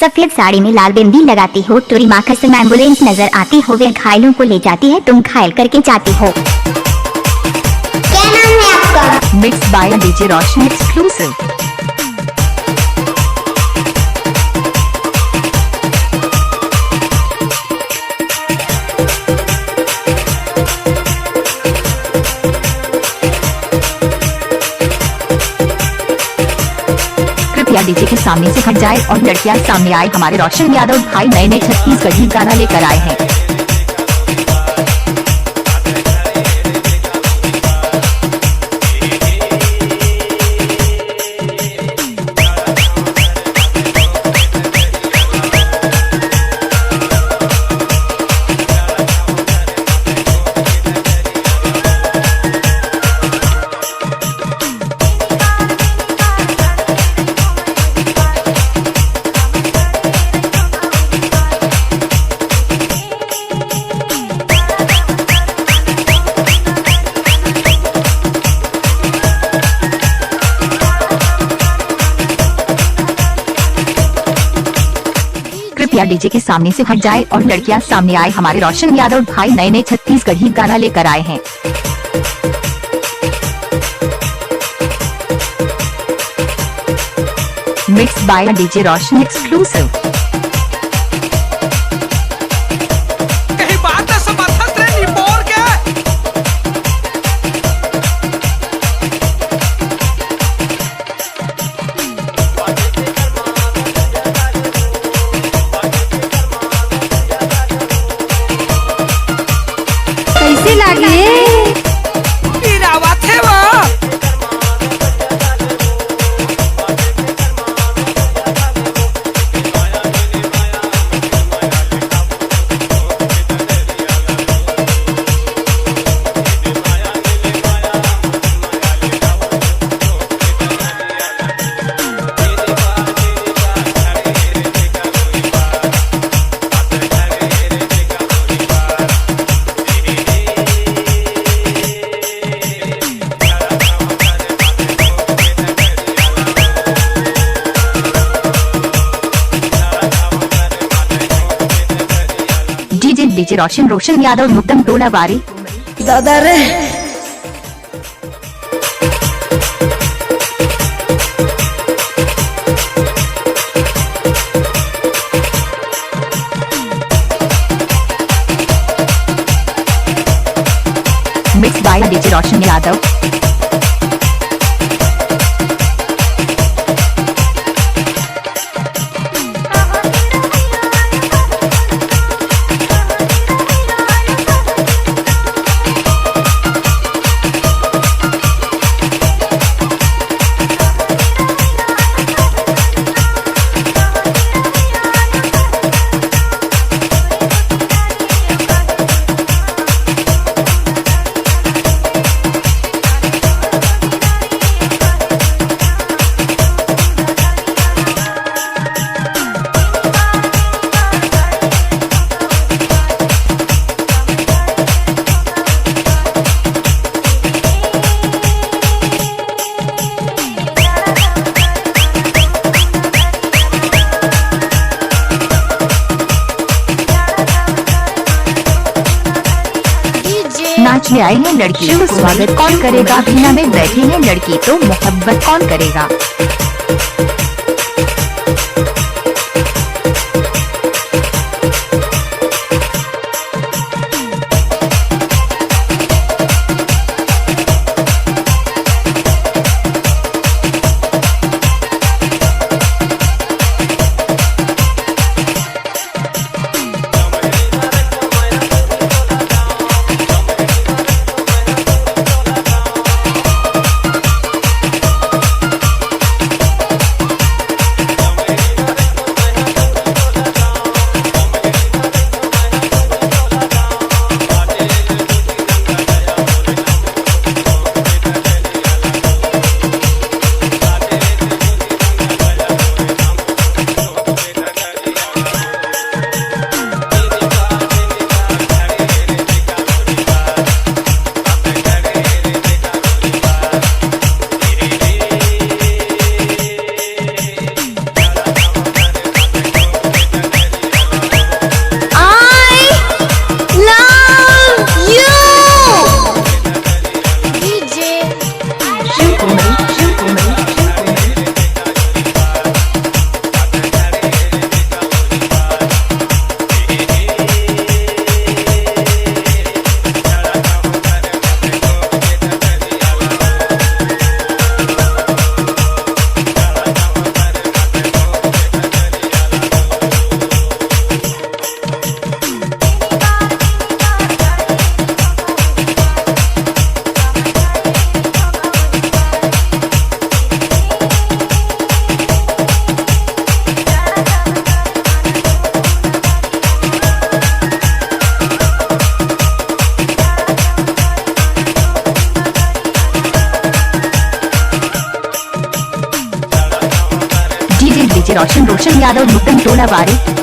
सफेद साड़ी में लाल बिंदी लगाती हो, टोरी माखस में एम्बुलेंस नजर आती हो, वे घायलों को ले जाती है, तुम घायल करके जाती हो। क्या नाम है आपका? Mix by DJ Roshan exclusive. DJ के सामने से हट जाए और लड़कियां सामने आए। हमारे रोशन यादव भाई नए नए छत्तीसगढ़ी गाना लेकर आए हैं। डीजे के सामने से हट जाए और लड़कियां सामने आए। हमारे रोशन यादव भाई नए नए छत्तीसगढ़ी गाना लेकर आए हैं। Mix by DJ Roshan exclusive. DJ Roshan Yadav मुक्तम टोला वारी दादा रे। Mix by DJ Roshan Yadav. नाचने आई है लड़की तो स्वागत कौन करेगा, भीना में बैठी है लड़की तो मोहब्बत कौन करेगा। रोशन यादव नूतन टोला बारे।